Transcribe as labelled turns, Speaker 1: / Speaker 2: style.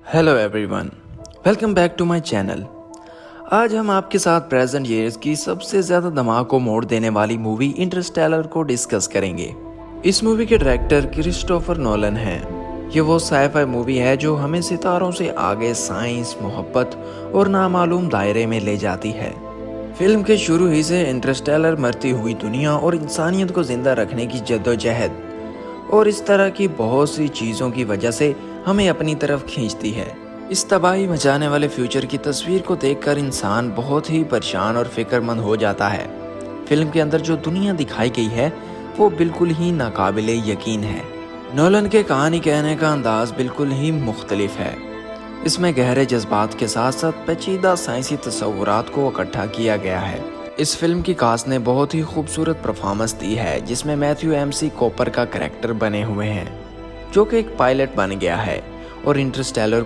Speaker 1: Hello everyone, welcome back to my channel. आज हम आपके साथ प्रेजेंट ईयर्स की सबसे ज़्यादा दिमाग को मोड़ देने वाली मूवी इंटरस्टेलर को डिस्कस करेंगे। इस मूवी के डायरेक्टर क्रिस्टोफर नोलन हैं। ये वो साइफाई मूवी है जो हमें सितारों से आगे साइंस, मोहब्बत और नामालूम दायरे में ले जाती है। फिल्म के शुरू ही से इंटरस्टेलर मरती हुई दुनिया और इंसानियत को जिंदा रखने की जद्दोजहद और इस तरह की बहुत सी चीज़ों की वजह से हमें अपनी तरफ खींचती है। इस तबाही मचाने वाले फ्यूचर की तस्वीर को देखकर इंसान बहुत ही परेशान और फिक्रमंद हो जाता है। फिल्म के अंदर जो दुनिया दिखाई गई है वो बिल्कुल ही नाकाबिले यकीन है। नोलन के कहानी कहने का अंदाज बिल्कुल ही मुख्तलिफ है। इसमें गहरे जज्बात के साथ साथ पेचीदा साइंसी तस्वुरात को इकट्ठा किया गया है। इस फिल्म की कास्ट ने बहुत ही खूबसूरत परफॉर्मेंस दी है, जिसमें मैथ्यू एमसी कॉपर का कैरेक्टर बने हुए हैं जो कि एक पायलट बन गया है और इंटरस्टेलर को